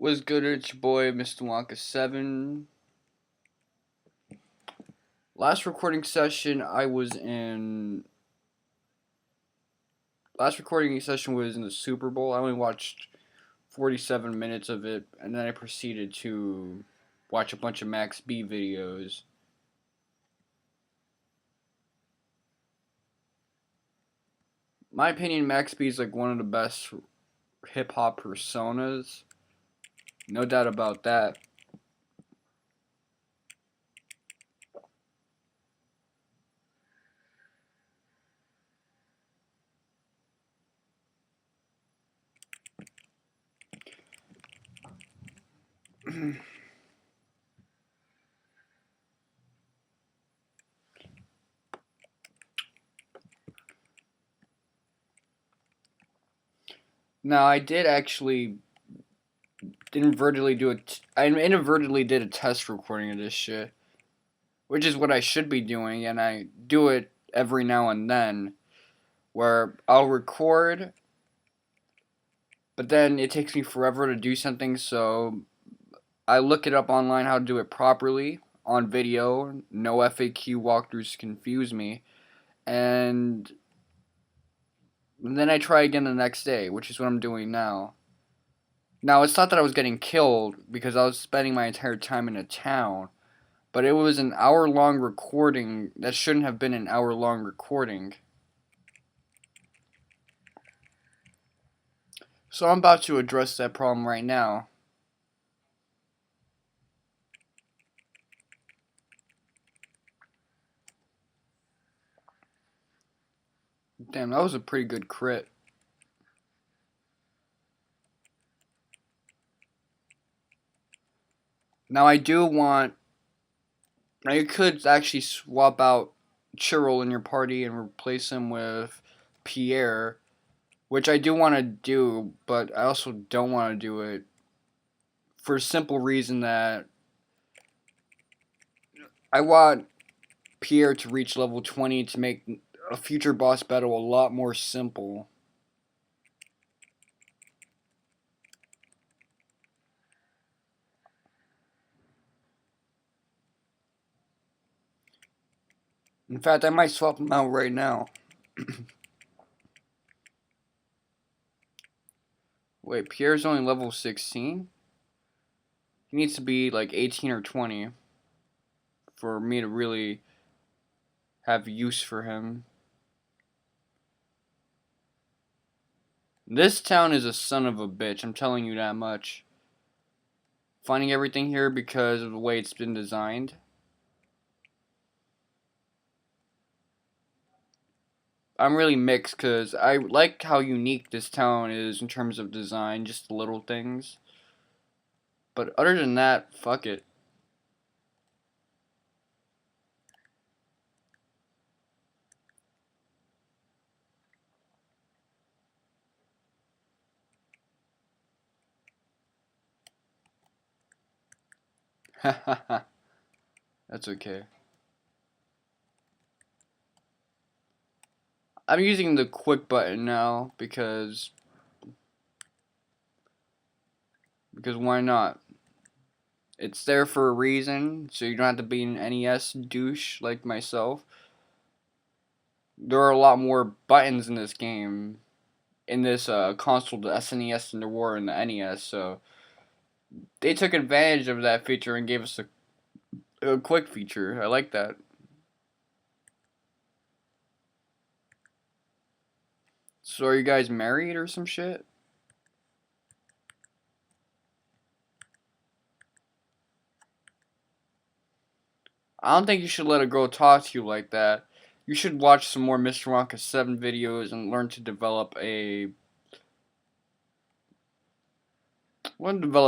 Was good? It's your boy, Mr. Wonka 7. Last recording session I was in. Last recording session was in the Super Bowl. I only watched 47 minutes of it, and then I proceeded to watch a bunch of Max B videos. My opinion, Max B is like one of the best hip hop personas. No doubt about that. Now, I did actually I inadvertently did a test recording of this shit, which is what I should be doing, and I do it every now and then, where I'll record, but then it takes me forever to do something, so I look it up online how to do it properly on video. No FAQ walkthroughs confuse me, and then I try again the next day, which is what I'm doing now. Now, it's not that I was getting killed because I was spending my entire time in a town, but it was an hour-long recording that shouldn't have been an hour-long recording. So I'm about to address that problem right now. Damn, that was a pretty good crit. Now I do want... Now you could actually swap out Chirrell in your party and replace him with Pierre, which I do want to do, but I also don't want to do it for a simple reason that I want Pierre to reach level 20 to make a future boss battle a lot more simple. In fact, I might swap him out right now. Wait, Pierre's only level 16? He needs to be like 18 or 20 for me to really have use for him. This town is a son of a bitch, I'm telling you that much. Finding everything here because of the way it's been designed. I'm really mixed because I like how unique this town is in terms of design, just the little things. But other than that, fuck it. That's okay. I'm using the quick button now because why not? It's there for a reason, so you don't have to be an NES douche like myself. There are a lot more buttons in this game, in this console, the SNES, than there were in the NES, so they took advantage of that feature and gave us a quick feature. I like that. So are you guys married or some shit? I don't think you should let a girl talk to you like that. You should watch some more Mr. Wonka 7 videos and learn to develop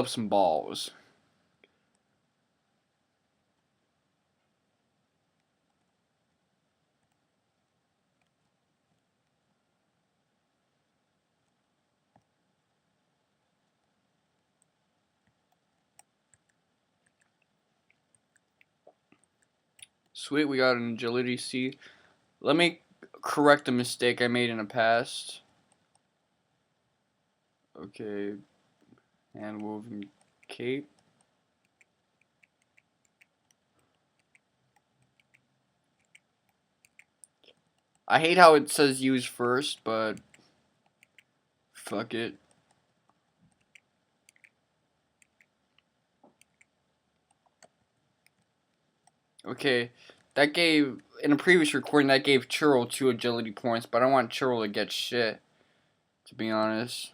some balls. Sweet, we got an agility C. Let me correct a mistake I made in the past. Okay, hand moving Cape. I hate how it says use first, but fuck it. Okay, that gave, in a previous recording, that gave Churl 2 agility points, but I don't want Churl to get shit, to be honest.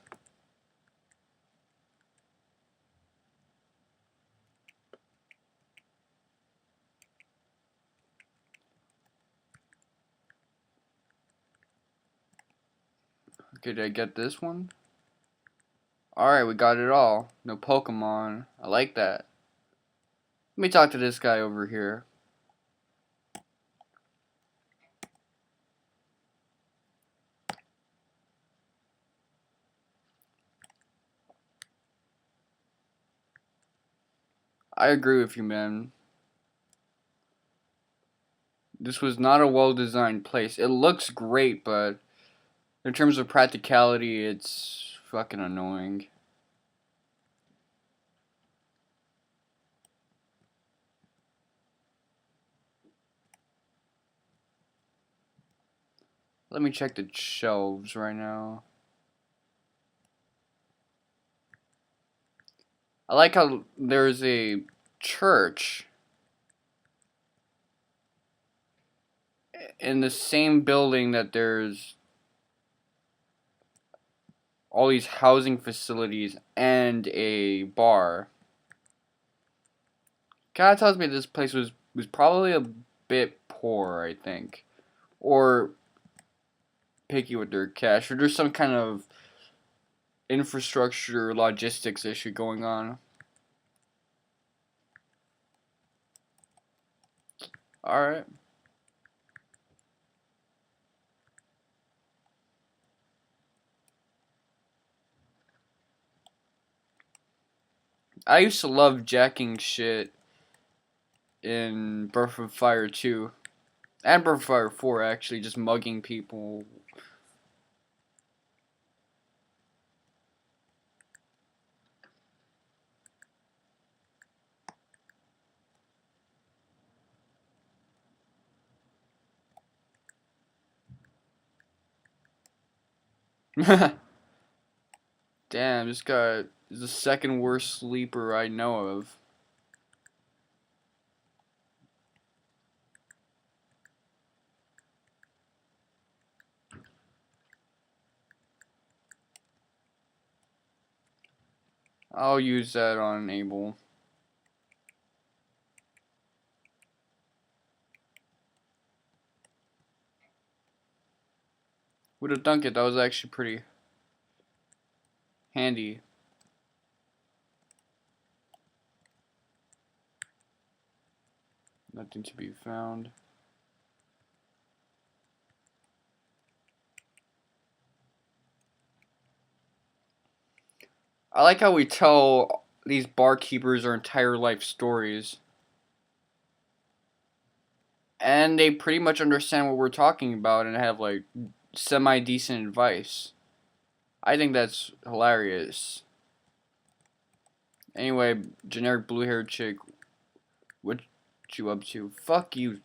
Okay, did I get this one? Alright, we got it all. No Pokemon. I like that. Let me talk to this guy over here. I agree with you, man. This was not a well-designed place. It looks great, but in terms of practicality, it's fucking annoying. Let me check the shelves right now. I like how there's a church in the same building that there's all these housing facilities and a bar. Kind of tells me this place was probably a bit poor, I think, or picky with their cash, or there's some kind of infrastructure logistics issue going on. Alright. I used to love jacking shit in Breath of Fire 2. And Breath of Fire 4, actually, just mugging people. Damn, this guy is the second worst sleeper I know of. I'll use that on Abel. Would have dunked it, that was actually pretty handy. Nothing to be found. I like how we tell these barkeepers our entire life stories. And they pretty much understand what we're talking about and have like semi-decent advice. I think that's hilarious. Anyway, generic blue-haired chick, what you up to? Fuck you.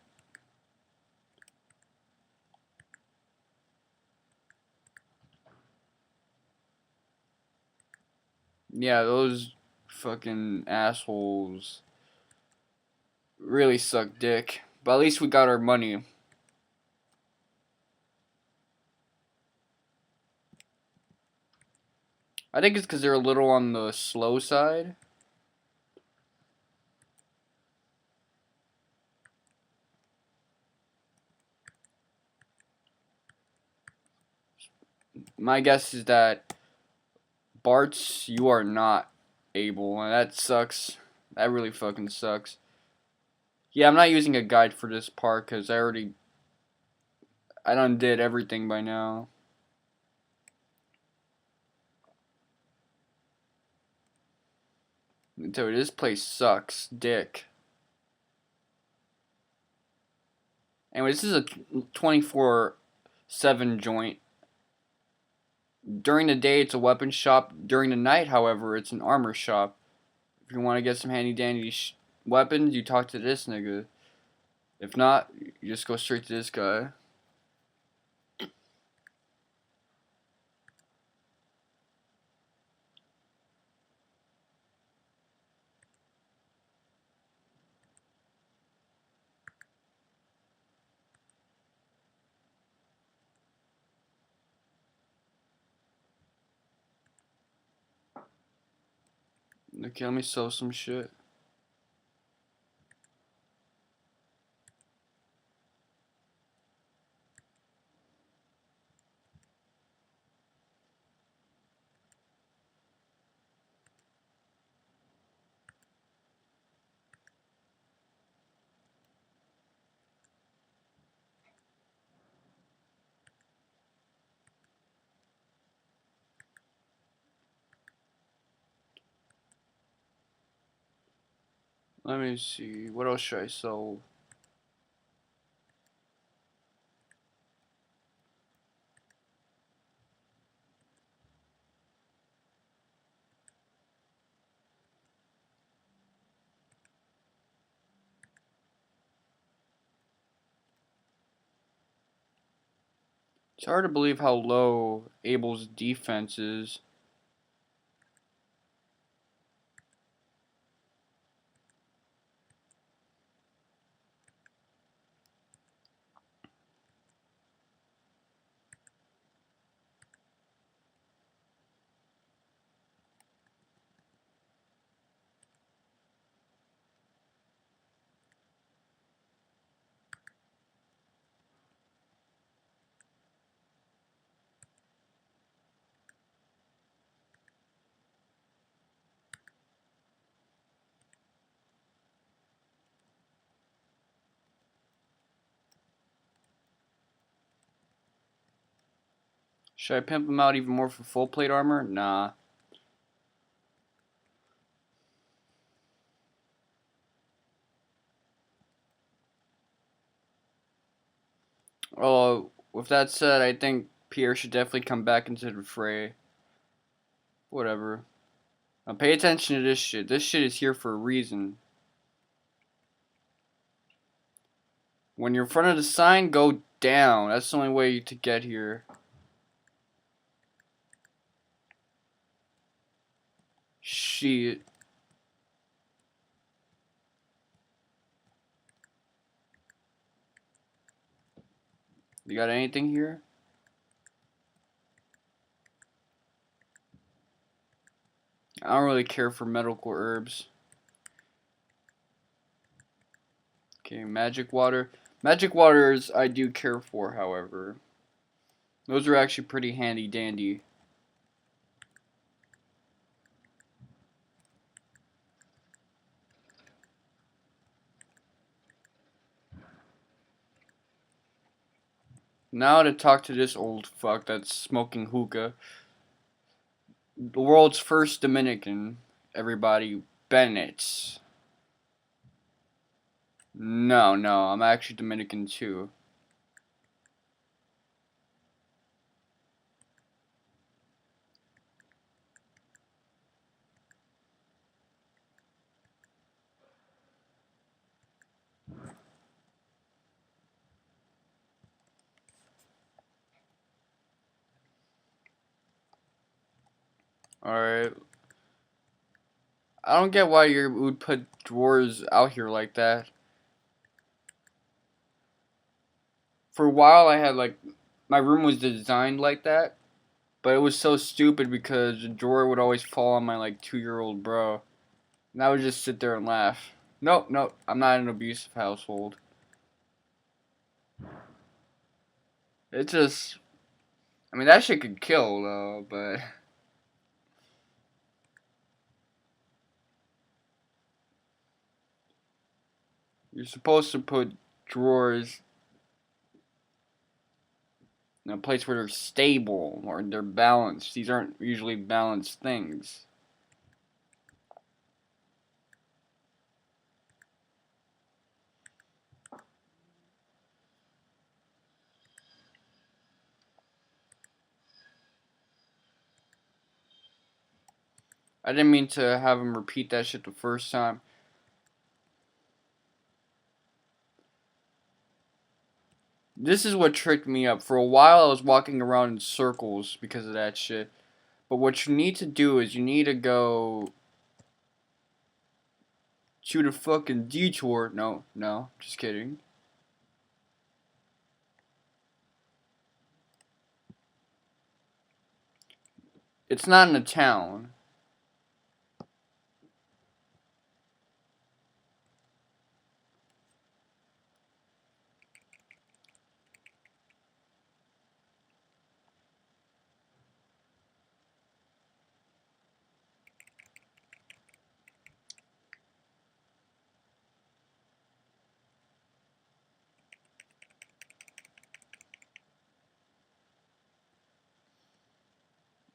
Yeah, those fucking assholes really suck dick. But at least we got our money. I think it's because they're a little on the slow side. My guess is that Bart's, you are not able, and that sucks. That really fucking sucks. Yeah, I'm not using a guide for this part because I done did everything by now. I tell you, this place sucks dick. Anyway, this is a 24/7 joint. During the day, it's a weapon shop. During the night, however, it's an armor shop. If you want to get some handy dandy weapons, you talk to this nigga. If not, you just go straight to this guy. Okay, let me sell some shit. Let me see. What else should I sell? It's hard to believe how low Abel's defense is. Should I pimp him out even more for full plate armor? Nah. With that said, I think Pierre should definitely come back into the fray. Whatever. Now pay attention to this shit. This shit is here for a reason. When you're in front of the sign, go down. That's the only way to get here. Shit. You got anything here? I don't really care for medical herbs. Okay, magic water. Magic waters I do care for, however. Those are actually pretty handy dandy. Now to talk to this old fuck that's smoking hookah. The world's first Dominican. Everybody, Bennett. No, I'm actually Dominican too. Alright. I don't get why you would put drawers out here like that. For a while I had like, my room was designed like that. But it was so stupid because the drawer would always fall on my like 2-year-old bro. And I would just sit there and laugh. Nope, I'm not in an abusive household. It's just, I mean, that shit could kill though, but you're supposed to put drawers in a place where they're stable or they're balanced. These aren't usually balanced things. I didn't mean to have him repeat that shit the first time. This is what tricked me up. For a while, I was walking around in circles because of that shit. But what you need to do is you need to go shoot a fucking detour. No, just kidding. It's not in a town.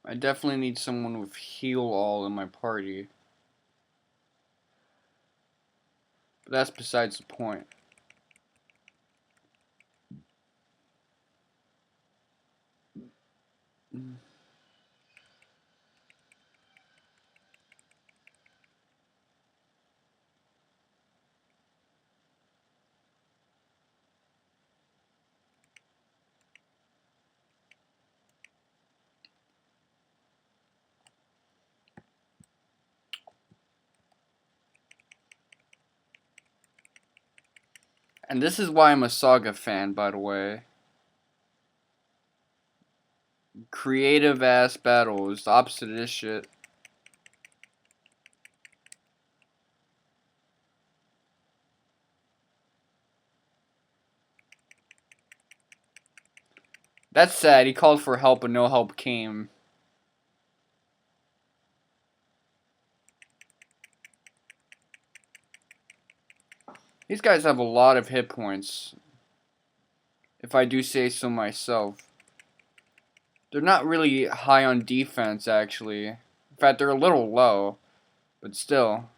I definitely need someone with heal all in my party. But that's besides the point. And this is why I'm a Saga fan, by the way. Creative ass battles, the opposite of this shit. That's sad. He called for help and no help came. These guys have a lot of hit points, if I do say so myself. They're not really high on defense, actually. In fact, they're a little low, but still.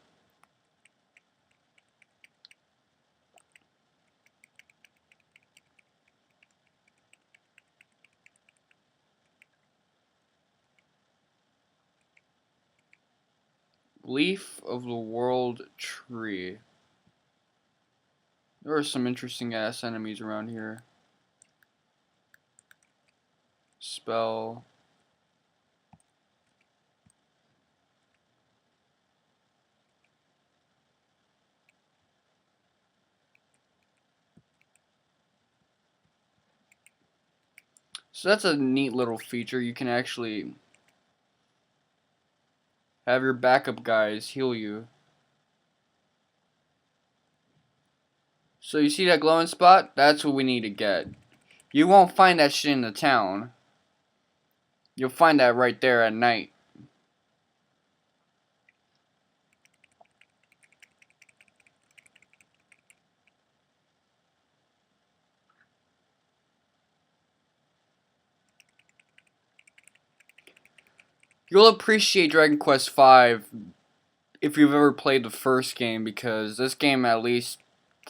Leaf of the World Tree. There are some interesting ass enemies around here. Spell. So that's a neat little feature. You can actually have your backup guys heal you. So you see that glowing spot? That's what we need to get. You won't find that shit in the town. You'll find that right there at night. You'll appreciate Dragon Quest V if you've ever played the first game, because this game at least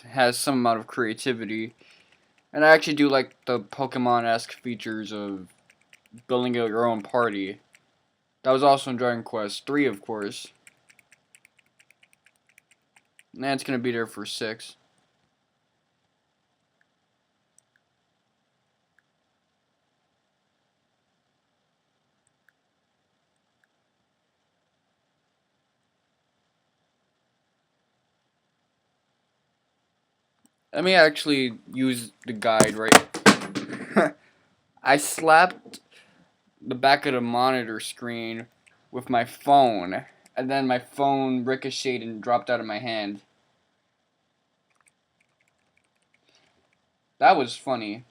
has some amount of creativity. And I actually do like the Pokemon-esque features of building out your own party. That was also in Dragon Quest III, of course. And it's going to be there for 6. Let me actually use the guide right. I slapped the back of the monitor screen with my phone, and then my phone ricocheted and dropped out of my hand. That was funny.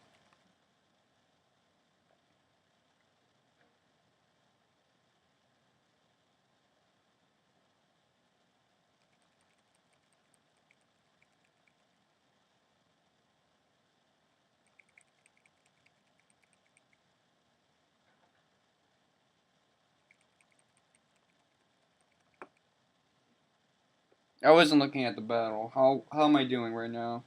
I wasn't looking at the battle. How am I doing right now?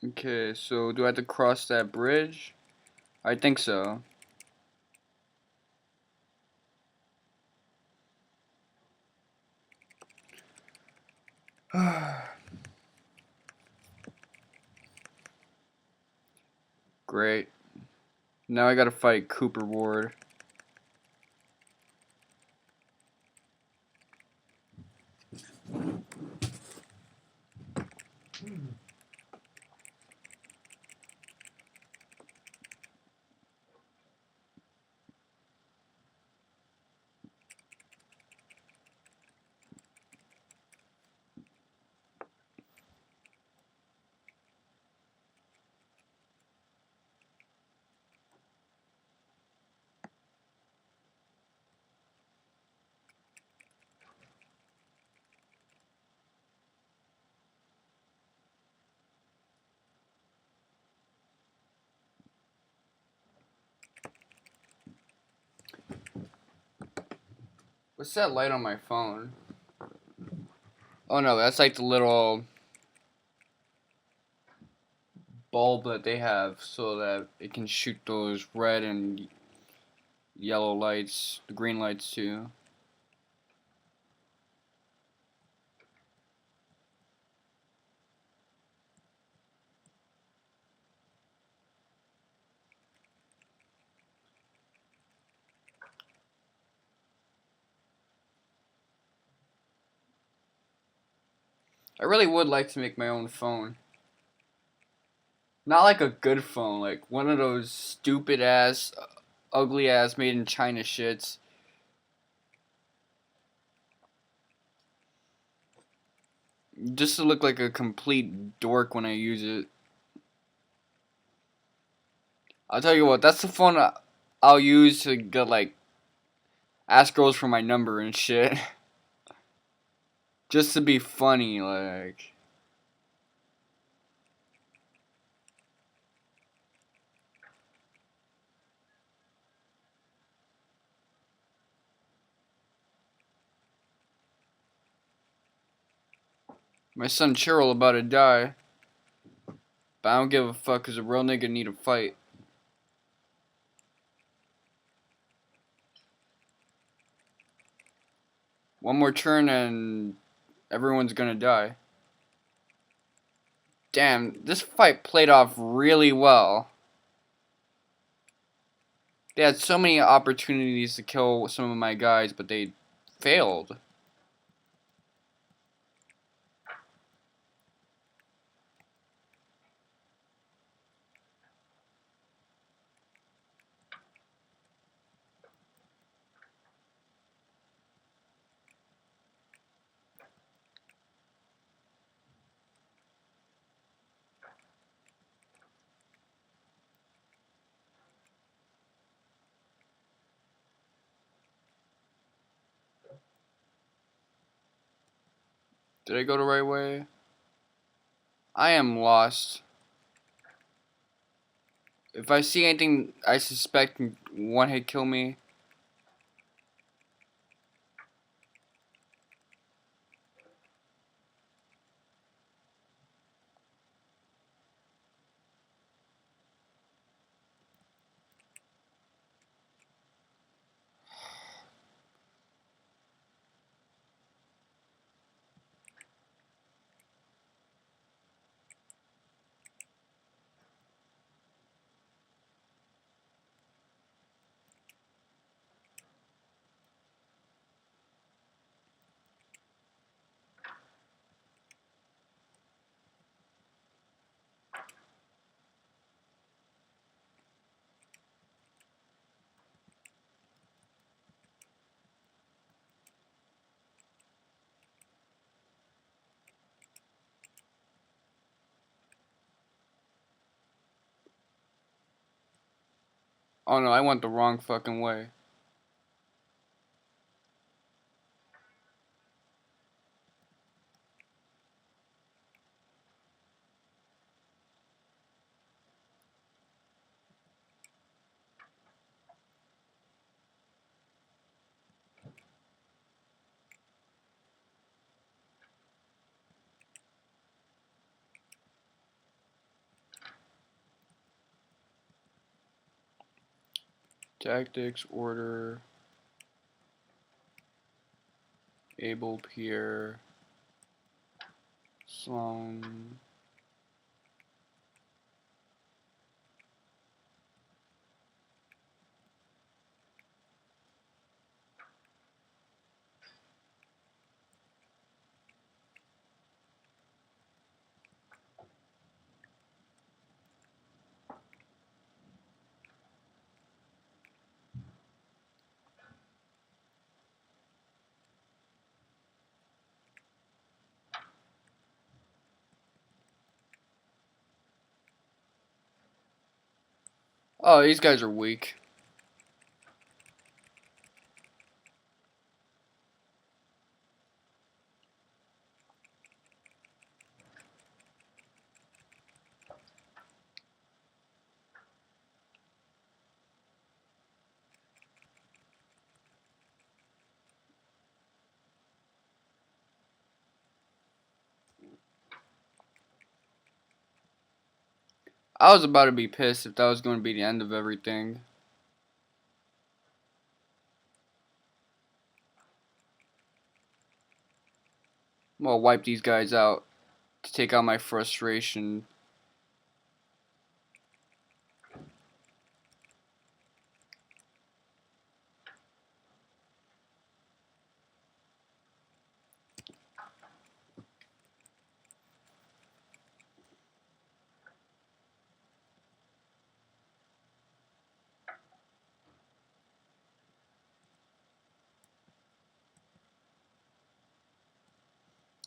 Okay, so do I have to cross that bridge? I think so. Great. Now I gotta fight Cooper Ward. What's that light on my phone? Oh no, that's like the little bulb that they have so that it can shoot those red and yellow lights, the green lights too. I really would like to make my own phone. Not like a good phone, like one of those stupid ass, ugly ass made in China shits. Just to look like a complete dork when I use it. I'll tell you what, that's the phone I'll use to get like ask girls for my number and shit. Just to be funny, like. My son Cheryl about to die. But I don't give a fuck cause a real nigga need a fight. One more turn and everyone's gonna die. Damn, this fight played off really well. They had so many opportunities to kill some of my guys, but they failed. Did I go the right way? I am lost. If I see anything I suspect can one hit kill me, oh no, I went the wrong fucking way. Tactics, order, Abel, Pierre, Sloan. Oh, these guys are weak. I was about to be pissed if that was going to be the end of everything. I'm gonna wipe these guys out to take out my frustration.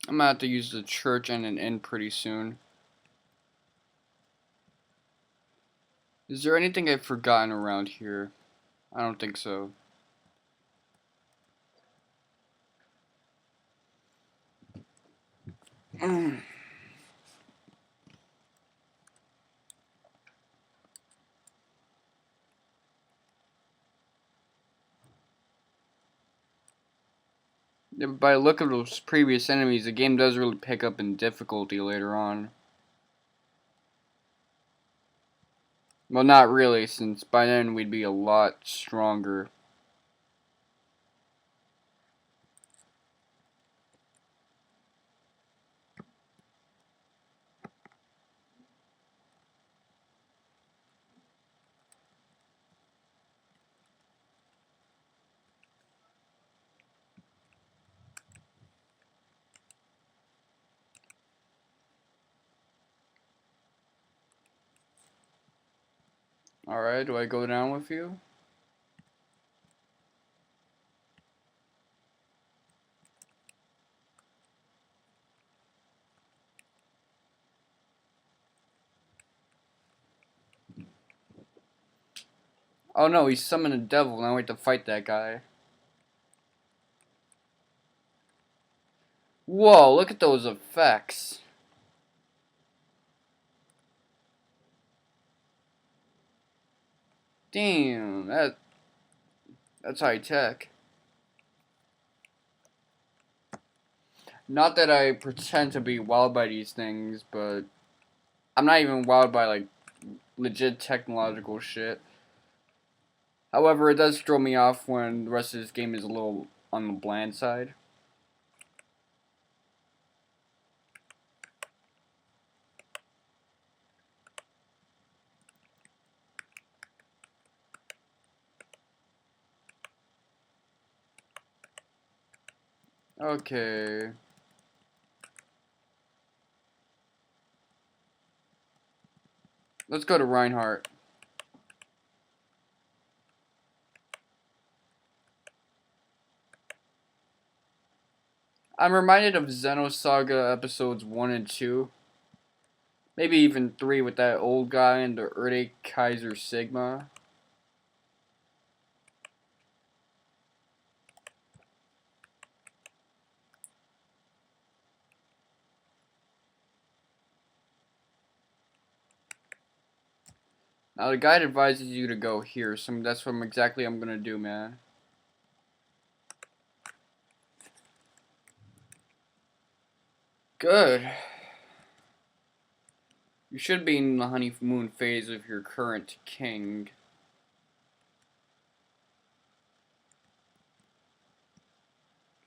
I'm gonna have to use the church and an inn pretty soon. Is there anything I've forgotten around here? I don't think so. Yeah, by the look of those previous enemies, the game does really pick up in difficulty later on. Well, not really, since by then we'd be a lot stronger. Alright, do I go down with you? Oh no, he summoned a devil, now we have to fight that guy. Whoa, look at those effects. Damn, that's high tech. Not that I pretend to be wowed by these things, but I'm not even wowed by like legit technological shit. However, it does throw me off when the rest of this game is a little on the bland side. Okay. Let's go to Reinhardt. I'm reminded of Xenosaga episodes 1 and 2. Maybe even 3 with that old guy and the Erde Kaiser Sigma. Now the guide advises you to go here, so that's what I'm gonna do, man. Good. You should be in the honeymoon phase of your current king.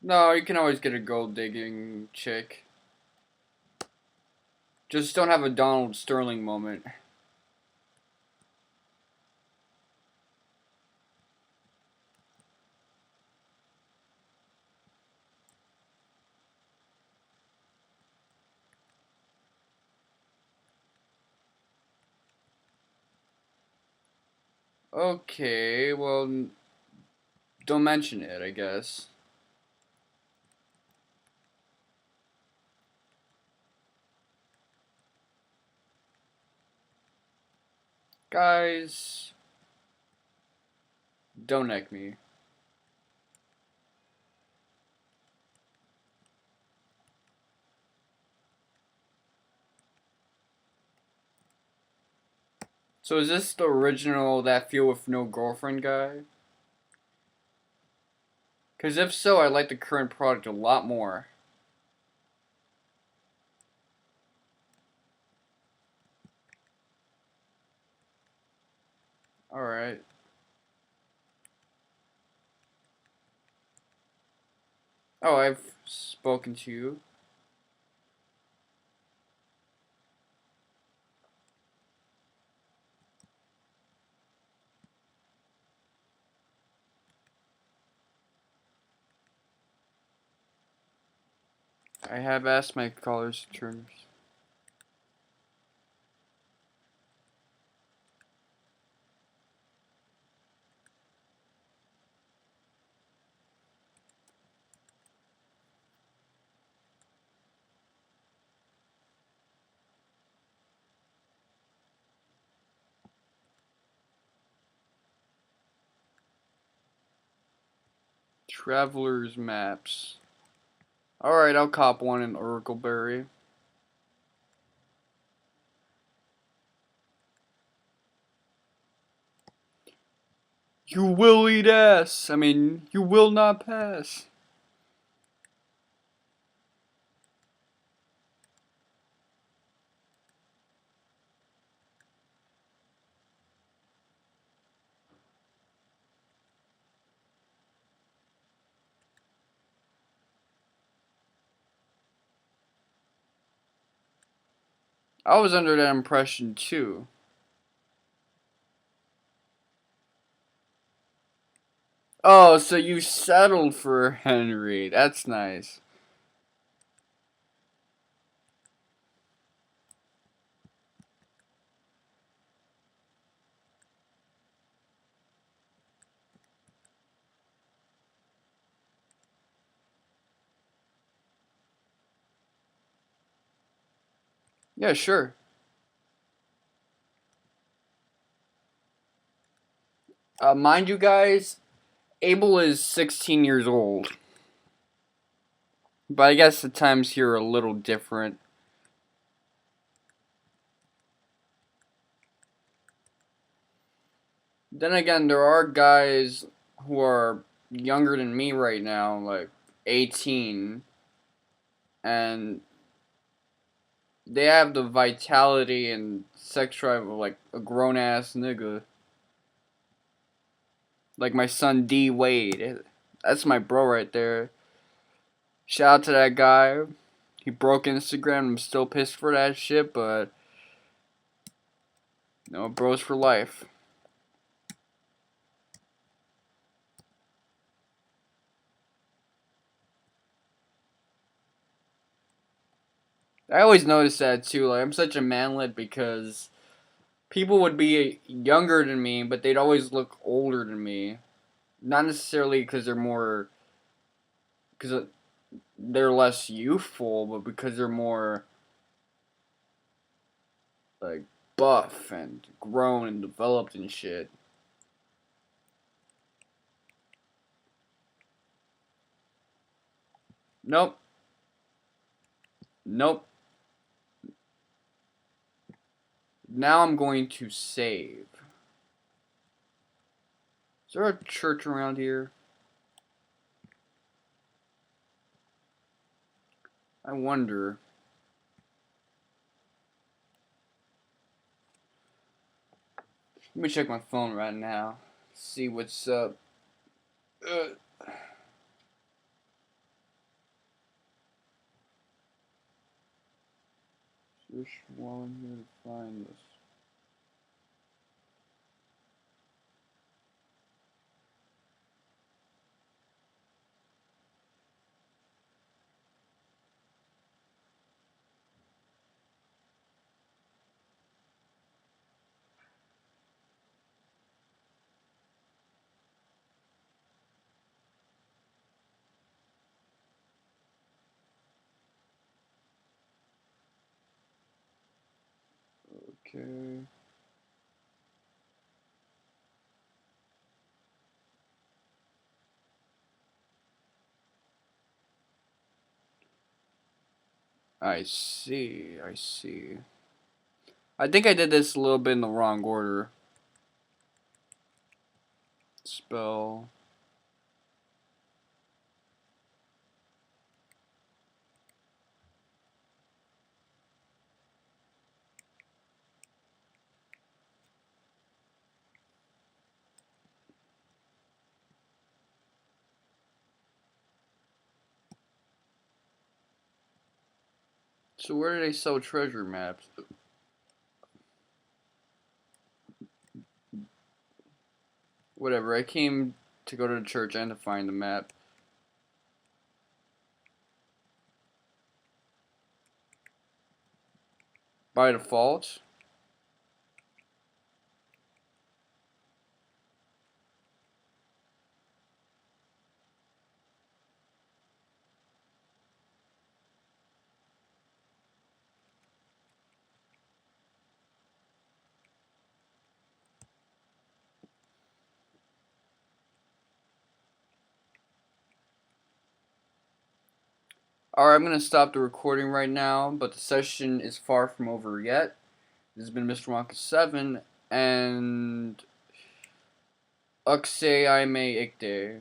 No, you can always get a gold digging chick. Just don't have a Donald Sterling moment. Okay, well, don't mention it, I guess. Guys, don't neck me. So is this the original That Feel With No Girlfriend guy? Because if so, I like the current product a lot more. Alright. Oh, I've spoken to you. I have asked my callers to turn. Traveler's Maps. Alright, I'll cop one in Oracleberry. You will eat ass! I mean, you will not pass. I was under that impression too. Oh, so you settled for Henry. That's nice. Yeah, sure. Mind you guys, Abel is 16 years old. But I guess the times here are a little different. Then again, there are guys who are younger than me right now, like 18, and they have the vitality and sex drive of like a grown ass nigga. Like my son D Wade. That's my bro right there. Shout out to that guy. He broke Instagram. I'm still pissed for that shit, but no, bros for life. I always notice that too. Like I'm such a manlet because people would be younger than me, but they'd always look older than me. Not necessarily because because they're less youthful, but because they're more like buff and grown and developed and shit. Nope. Nope. Now I'm going to save. Is there a church around here? I wonder. Let me check my phone right now. See what's up. Uh, Search while I'm here to find this. Okay. I see, I see. I think I did this a little bit in the wrong order. Spell. So where do they sell treasure maps? Whatever, I came to go to the church and to find the map. By default? Alright, I'm gonna stop the recording right now, but the session is far from over yet. This has been Mr. Wonka 7, and Uxay Aime Ikde.